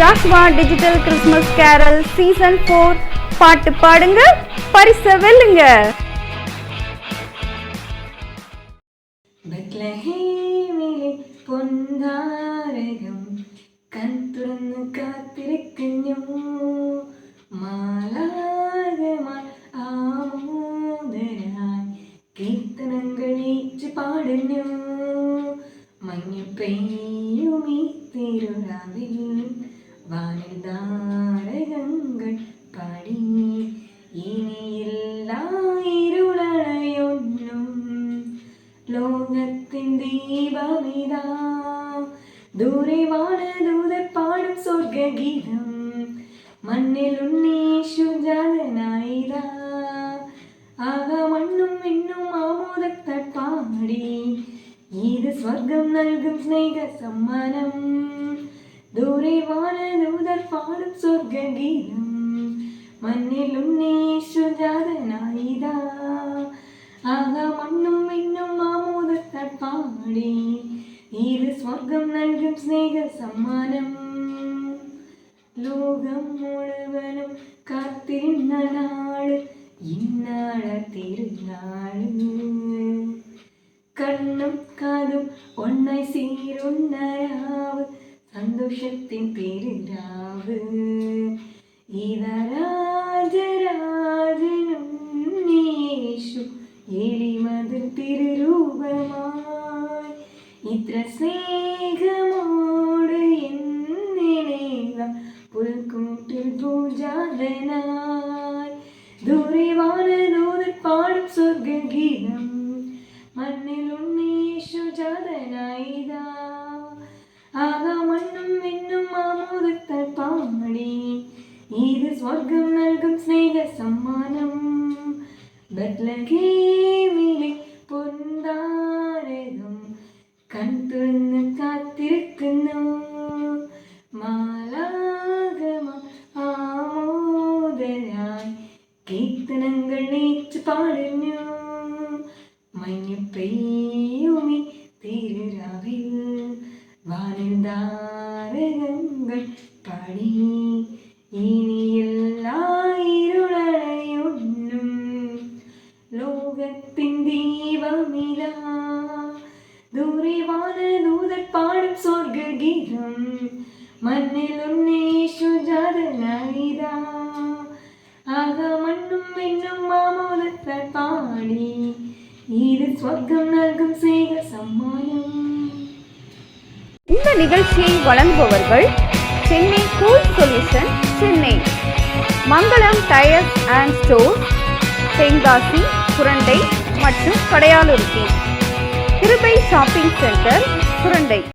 ஜாஸ்வா digital Christmas carol season 4 பாட்டு பாடுங்க, பரிசை வெல்லுங்க. ബത്ലഹേമിലെ പൊൻതാരകം കൺ തുറന്നു കാത്തിരിക്കുന്നു, മാലാഖമാർ ആമോദരായി കീർത്തനങ്ങൾ ഏറ്റ് പാടുന്നു. മഞ്ഞു പെയ്യുമീ തിരുരാവിൽ വാനിൽ താരകങ്ങൾ പാടി, ഇനിയില്ല ഇരുളണയൊന്നും, ലോകത്തിൻ ദീപമിതാ, ദൂരെ വാനദൂതർ പാടും സ്വർഗഗീതം, മണ്ണിൽ ഉണ്ണീശു ജാതനായിതാ, ആക മണ്ണും മിന്നും ആമോദത്താൽ പാടി, ഇത് സ്വർഗം നൽകും സ്നേഹ സമ്മാനം, ദൂരെ വാനദൂതർ പാടും സ്വർഗഗീതം, മണ്ണിൽ ഉണ്ണീശു ജാതനായിതാ, ആക മണ്ണും മിന്നും ആമോദത്താൽ പാടി, ഇത് സ്വർഗം നൽകും സ്നേഹ സമ്മാനം. ലോകം മുഴുവനും കാത്തിരുന്ന നാള് ഇന്നാള തിരുനാള്, കണ്ണും കാതും ഒന്നായി സീരുന്ന രാവ്, സന്തോഷത്തിൻ തിരുരാവ്, ഇതരാജരാജനും യേശു എളിമതിൽ തിരുരൂപമായി, ഇത്ര സ്നേഹമോട് എന്നിനേകം പുൽക്കൂട്ടിൽ പൂജാതനായി, ദൂരെ വാനദൂതർ പാടും സ്വർഗഗീതം, മണ്ണിൽ ഉണ്ണീശു ജാതനായിതാ, ആക മണ്ണും മിന്നും ആമോദത്താൽ പാടി, ഇത് സ്വർഗം നൽകും സ്നേഹ സമ്മാനം. ബത്ലഹേമിലെ പൊൻതാരകം കൺ തുറന്ന് കാത്തിരിക്കുന്നു, മാലാഖമാർ ആമോദരായി കീർത്തനങ്ങൾ ഏറ്റ് പാടുന്നു. മഞ്ഞു പെയ്യുമീ തിരുരാവിൽ വാനിൽ താരകങ്ങൾ പാടി, ഇനിയെല്ലാ ഇരുളണയൊന്നും, ലോകത്തിൻ ദീപമിതാ, ദൂരെ വാനദൂതർ പാടും സ്വർഗഗീതം, മണ്ണിൽ ഉണ്ണീശു ജാതനായിതാ, ആക മണ്ണും മിന്നും ആമോദത്താൽ പാടി, ഇത് സ്വർഗം നൽകും സ്നേഹ സമ്മാനം. இந்த நிகழ்ச்சியை வழங்குபவர்கள் Chennai cool solution, Chennai Mangalam tyres and stores, Tenkasi, Surandai மற்றும் கடையாலுருத்தி, கிருபை ஷாப்பிங் சென்டர், சுரண்டை.